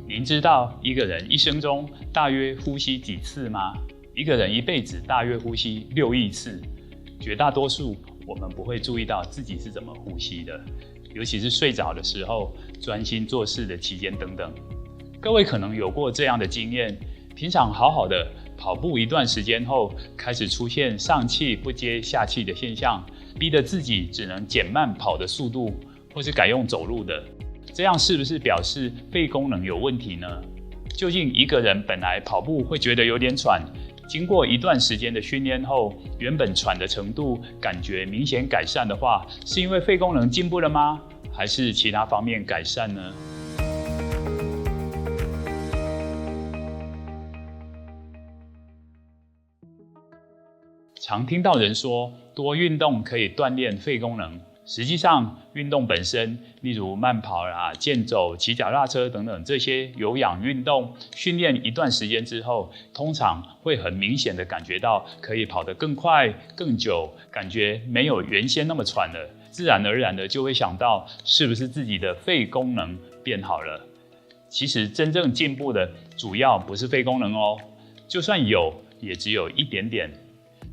您知道一个人一生中大约呼吸几次吗？一个人一辈子大约呼吸6亿次。绝大多数我们不会注意到自己是怎么呼吸的，尤其是睡着的时候、专心做事的期间等等。各位可能有过这样的经验：平常好好的跑步一段时间后，开始出现上气不接下气的现象，逼得自己只能减慢跑的速度，或是改用走路的。这样是不是表示肺功能有问题呢？究竟一个人本来跑步会觉得有点喘，经过一段时间的训练后，原本喘的程度感觉明显改善的话，是因为肺功能进步了吗？还是其他方面改善呢？常听到人说，多运动可以锻炼肺功能。实际上，运动本身，例如慢跑健走、骑脚踏车等等这些有氧运动，训练一段时间之后，通常会很明显的感觉到可以跑得更快、更久，感觉没有原先那么喘了。自然而然的就会想到，是不是自己的肺功能变好了？其实真正进步的主要不是肺功能哦，就算有，也只有一点点。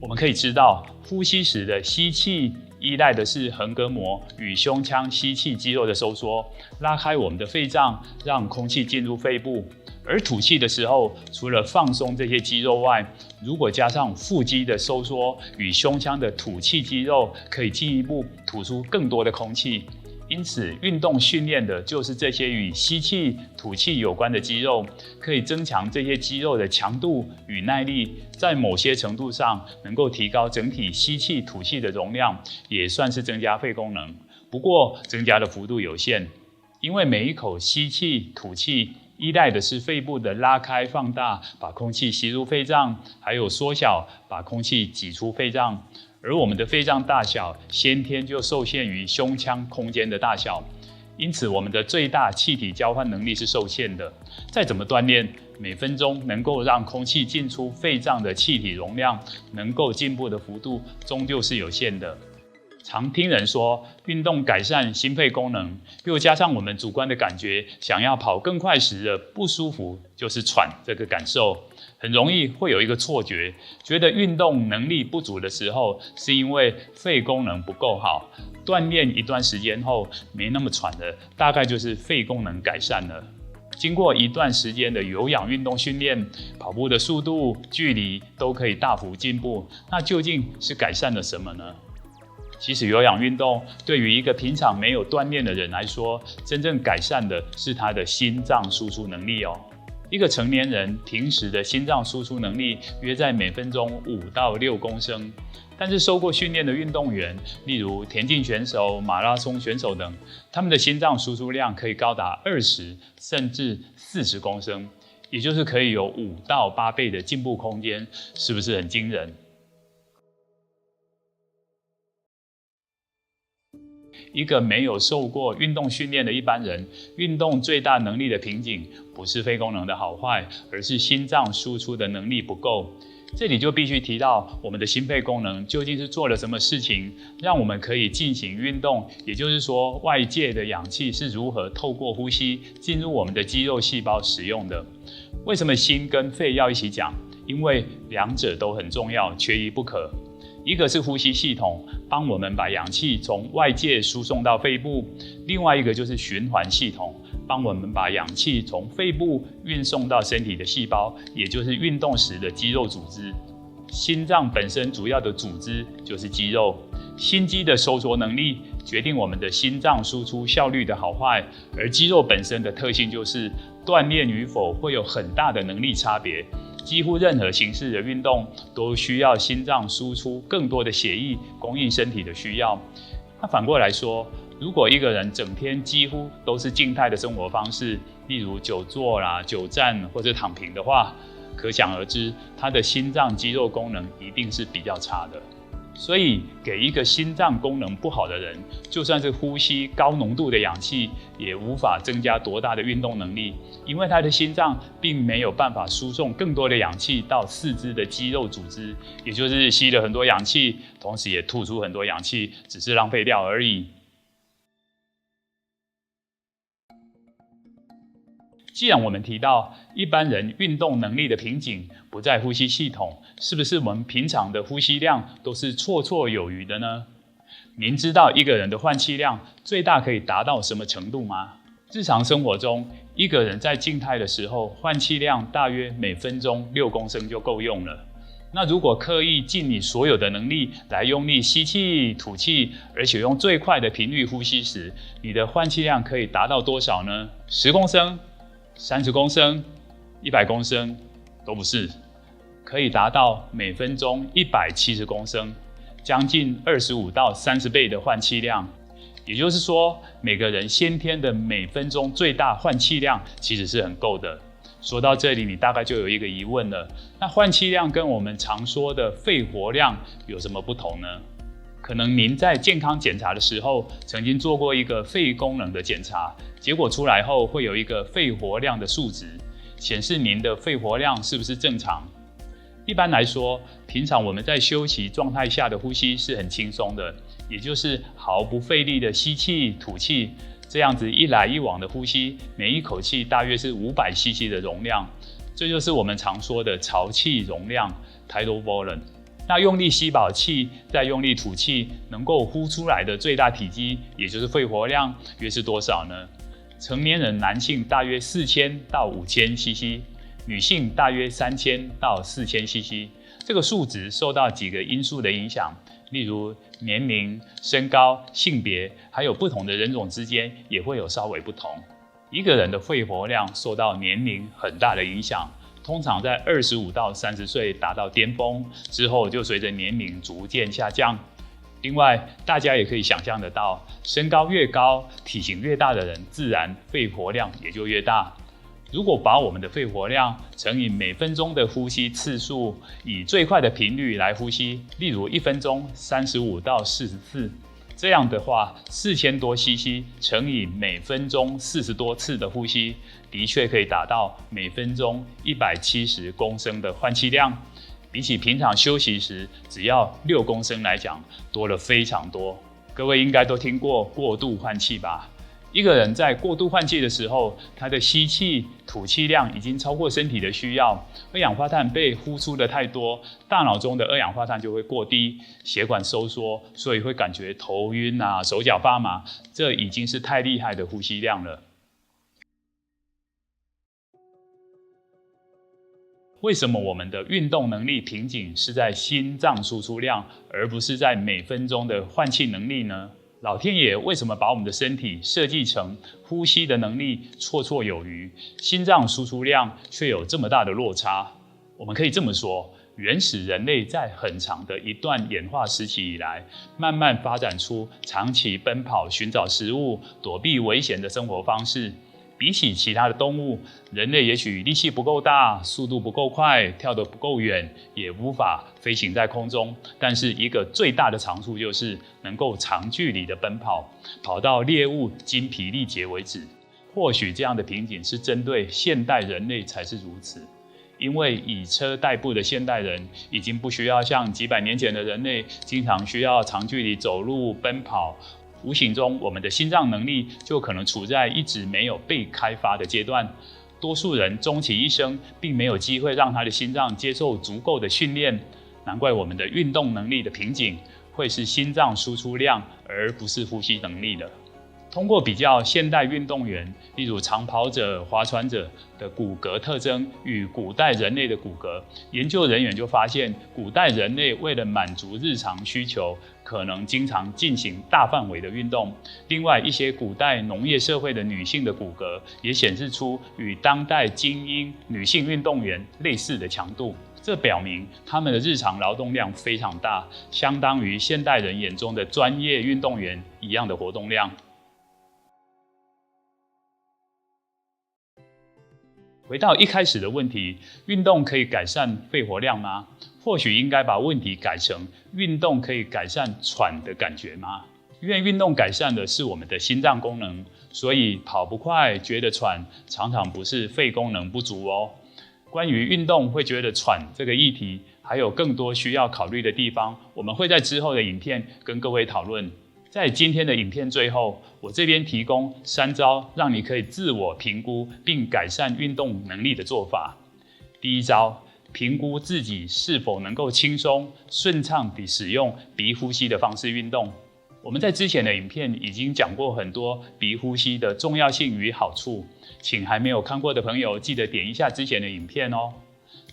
我们可以知道，呼吸时的吸气依赖的是横膈膜与胸腔吸气肌肉的收缩，拉开我们的肺脏，让空气进入肺部。而吐气的时候，除了放松这些肌肉外，如果加上腹肌的收缩与胸腔的吐气肌肉，可以进一步吐出更多的空气。因此，运动训练的就是这些与吸气、吐气有关的肌肉，可以增强这些肌肉的强度与耐力，在某些程度上能够提高整体吸气、吐气的容量，也算是增加肺功能。不过，增加的幅度有限，因为每一口吸气、吐气依赖的是肺部的拉开、放大，把空气吸入肺脏，还有缩小，把空气挤出肺脏。而我们的肺脏大小先天就受限于胸腔空间的大小，因此我们的最大气体交换能力是受限的。再怎么锻炼，每分钟能够让空气进出肺脏的气体容量能够进步的幅度终究是有限的。常听人说运动改善心肺功能，又加上我们主观的感觉，想要跑更快时的不舒服就是喘这个感受，很容易会有一个错觉，觉得运动能力不足的时候是因为肺功能不够好，锻炼一段时间后没那么喘了，大概就是肺功能改善了。经过一段时间的有氧运动训练，跑步的速度、距离都可以大幅进步，那究竟是改善了什么呢？其实有氧运动对于一个平常没有锻炼的人来说，真正改善的是他的心脏输出能力哦。一个成年人平时的心脏输出能力约在每分钟5到6公升，但是受过训练的运动员，例如田径选手、马拉松选手等，他们的心脏输出量可以高达20甚至40公升，也就是可以有5到8倍的进步空间，是不是很惊人？一个没有受过运动训练的一般人，运动最大能力的瓶颈不是肺功能的好坏，而是心脏输出的能力不够。这里就必须提到我们的心肺功能究竟是做了什么事情，让我们可以进行运动，也就是说外界的氧气是如何透过呼吸进入我们的肌肉细胞使用的。为什么心跟肺要一起讲？因为两者都很重要，缺一不可。一个是呼吸系统，帮我们把氧气从外界输送到肺部；另外一个就是循环系统，帮我们把氧气从肺部运送到身体的细胞，也就是运动时的肌肉组织。心脏本身主要的组织就是肌肉，心肌的收缩能力决定我们的心脏输出效率的好坏，而肌肉本身的特性就是锻炼与否会有很大的能力差别。几乎任何形式的运动都需要心脏输出更多的血液供应身体的需要。那反过来说，如果一个人整天几乎都是静态的生活方式，例如久坐久站或者躺平的话，可想而知，他的心脏肌肉功能一定是比较差的。所以给一个心脏功能不好的人，就算是呼吸高浓度的氧气，也无法增加多大的运动能力，因为他的心脏并没有办法输送更多的氧气到四肢的肌肉组织，也就是吸了很多氧气，同时也吐出很多氧气，只是浪费掉而已。既然我们提到一般人运动能力的瓶颈不在呼吸系统，是不是我们平常的呼吸量都是绰绰有余的呢？您知道一个人的换气量最大可以达到什么程度吗？日常生活中，一个人在静态的时候，换气量大约每分钟6公升就够用了。那如果刻意尽你所有的能力来用力吸气、吐气，而且用最快的频率呼吸时，你的换气量可以达到多少呢？10公升、30公升、100公升都不是，可以达到每分钟170公升，将近25到30倍的换气量。也就是说，每个人先天的每分钟最大换气量其实是很够的。说到这里，你大概就有一个疑问了，那换气量跟我们常说的肺活量有什么不同呢？可能您在健康检查的时候曾经做过一个肺功能的检查，结果出来后会有一个肺活量的数值，显示您的肺活量是不是正常。一般来说，平常我们在休息状态下的呼吸是很轻松的，也就是毫不费力的吸气、吐气，这样子一来一往的呼吸，每一口气大约是500cc 的容量，这就是我们常说的潮气容量 （tidal volume）。那用力吸饱气，再用力吐气，能够呼出来的最大体积，也就是肺活量，约是多少呢？成年人男性大约4000到5000cc， 女性大约3000到4000cc。这个数值受到几个因素的影响，例如年龄、身高、性别，还有不同的人种之间也会有稍微不同。一个人的肺活量受到年龄很大的影响，通常在25到30岁达到巅峰，之后就随着年龄逐渐下降。另外，大家也可以想象得到，身高越高、体型越大的人，自然肺活量也就越大。如果把我们的肺活量乘以每分钟的呼吸次数，以最快的频率来呼吸，例如1分钟35到40次，这样的话，4000多 cc 乘以每分钟40多次的呼吸，的确可以达到每分钟170公升的换气量。比起平常休息时只要6公升来讲，多了非常多。各位应该都听过过度换气吧？一个人在过度换气的时候，他的吸气、吐气量已经超过身体的需要，二氧化碳被呼出的太多，大脑中的二氧化碳就会过低，血管收缩，所以会感觉头晕啊、手脚发麻，这已经是太厉害的呼吸量了。为什么我们的运动能力瓶颈是在心脏输出量，而不是在每分钟的换气能力呢？老天爷为什么把我们的身体设计成呼吸的能力绰绰有余，心脏输出量却有这么大的落差？我们可以这么说，原始人类在很长的一段演化时期以来，慢慢发展出长期奔跑、寻找食物、躲避危险的生活方式。比起其他的动物，人类也许力气不够大，速度不够快，跳得不够远，也无法飞行在空中。但是一个最大的长处就是能够长距离的奔跑，跑到猎物精疲力竭为止。或许这样的瓶颈是针对现代人类才是如此，因为以车代步的现代人已经不需要像几百年前的人类经常需要长距离走路奔跑。无形中，我们的心脏能力就可能处在一直没有被开发的阶段。多数人终其一生，并没有机会让他的心脏接受足够的训练。难怪我们的运动能力的瓶颈会是心脏输出量，而不是呼吸能力的。通过比较现代运动员，例如长跑者、划船者的骨骼特征与古代人类的骨骼，研究人员就发现，古代人类为了满足日常需求，可能经常进行大范围的运动。另外，一些古代农业社会的女性的骨骼也显示出与当代精英女性运动员类似的强度。这表明他们的日常劳动量非常大，相当于现代人眼中的专业运动员一样的活动量。回到一开始的问题，运动可以改善肺活量吗？或许应该把问题改成运动可以改善喘的感觉吗？因为运动改善的是我们的心脏功能，所以跑不快觉得喘，常常不是肺功能不足哦。关于运动会觉得喘这个议题，还有更多需要考虑的地方，我们会在之后的影片跟各位讨论。在今天的影片最后，我这边提供3招，让你可以自我评估并改善运动能力的做法。第一招，评估自己是否能够轻松顺畅地使用鼻呼吸的方式运动。我们在之前的影片已经讲过很多鼻呼吸的重要性与好处，请还没有看过的朋友记得点一下之前的影片哦。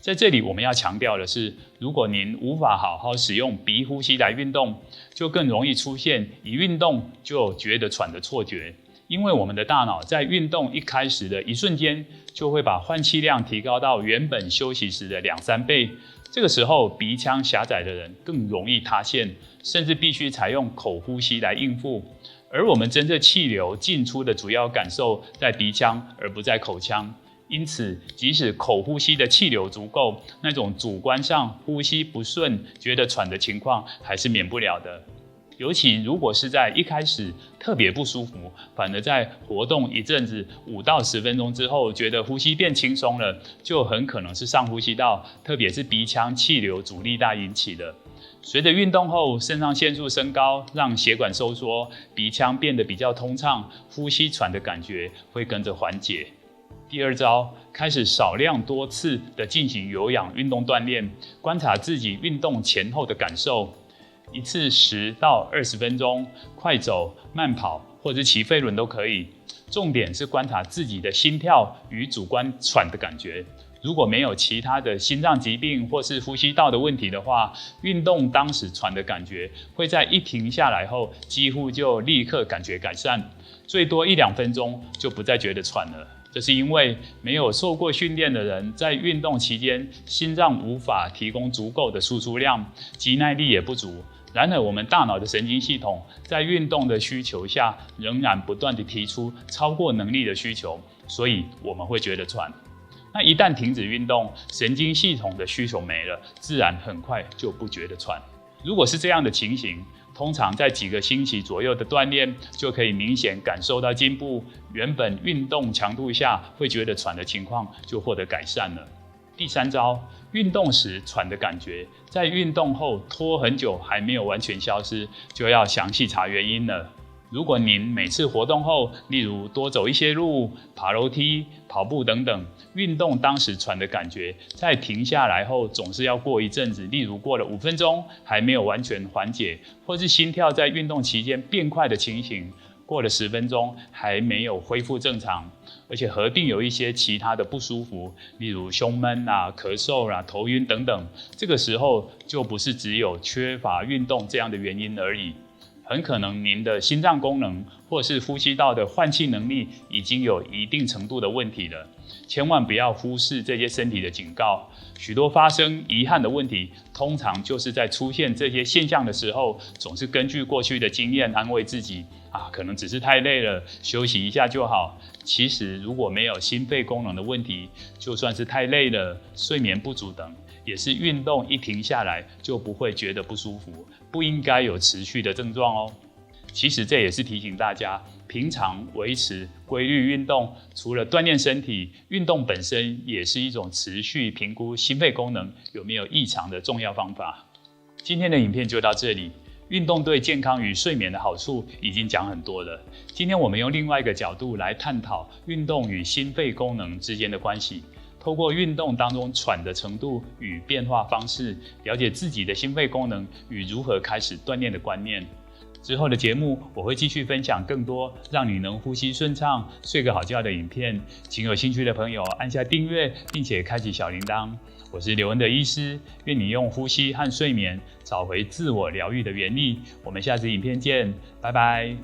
在这里我们要强调的是，如果您无法好好使用鼻呼吸来运动，就更容易出现一运动就觉得喘的错觉。因为我们的大脑在运动一开始的一瞬间，就会把换气量提高到原本休息时的2-3倍。这个时候，鼻腔狭窄的人更容易塌陷，甚至必须采用口呼吸来应付。而我们真正气流进出的主要感受在鼻腔，而不在口腔。因此，即使口呼吸的气流足够，那种主观上呼吸不顺、觉得喘的情况还是免不了的。尤其如果是在一开始特别不舒服，反而在活动一阵子5到10分钟之后，觉得呼吸变轻松了，就很可能是上呼吸道，特别是鼻腔气流阻力大引起的。随着运动后，肾上腺素升高，让血管收缩，鼻腔变得比较通畅，呼吸喘的感觉会跟着缓解。第二招，开始少量多次的进行有氧运动锻炼，观察自己运动前后的感受。一次10到20分钟，快走、慢跑或者骑飞轮都可以。重点是观察自己的心跳与主观喘的感觉。如果没有其他的心脏疾病或是呼吸道的问题的话，运动当时喘的感觉会在一停下来后，几乎就立刻感觉改善，最多1-2分钟就不再觉得喘了。这是因为没有受过训练的人在运动期间，心脏无法提供足够的输出量，肌耐力也不足。然而，我们大脑的神经系统在运动的需求下，仍然不断地提出超过能力的需求，所以我们会觉得喘。那一旦停止运动，神经系统的需求没了，自然很快就不觉得喘。如果是这样的情形，通常在几个星期左右的锻炼，就可以明显感受到进步，原本运动强度下会觉得喘的情况就获得改善了。第3招，运动时喘的感觉，在运动后拖很久还没有完全消失，就要详细查原因了。如果您每次活动后，例如多走一些路、爬楼梯、跑步等等，运动当时喘的感觉，在停下来后总是要过一阵子，例如过了5分钟还没有完全缓解，或是心跳在运动期间变快的情形，过了10分钟还没有恢复正常，而且合并有一些其他的不舒服，例如胸闷咳嗽头晕等等，这个时候就不是只有缺乏运动这样的原因而已。很可能您的心脏功能或是呼吸道的换气能力已经有一定程度的问题了，千万不要忽视这些身体的警告。许多发生遗憾的问题，通常就是在出现这些现象的时候，总是根据过去的经验安慰自己，可能只是太累了，休息一下就好。其实如果没有心肺功能的问题，就算是太累了、睡眠不足等，也是运动一停下来就不会觉得不舒服，不应该有持续的症状哦。其实这也是提醒大家，平常维持规律运动，除了锻炼身体，运动本身也是一种持续评估心肺功能有没有异常的重要方法。今天的影片就到这里。运动对健康与睡眠的好处已经讲很多了，今天我们用另外一个角度来探讨运动与心肺功能之间的关系，透过运动当中喘的程度与变化方式，了解自己的心肺功能与如何开始锻炼的观念。之后的节目我会继续分享更多让你能呼吸顺畅、睡个好觉的影片，请有兴趣的朋友按下订阅，并且开启小铃铛。我是刘恩的医师，愿你用呼吸和睡眠找回自我疗愈的原力。我们下次影片见，拜拜。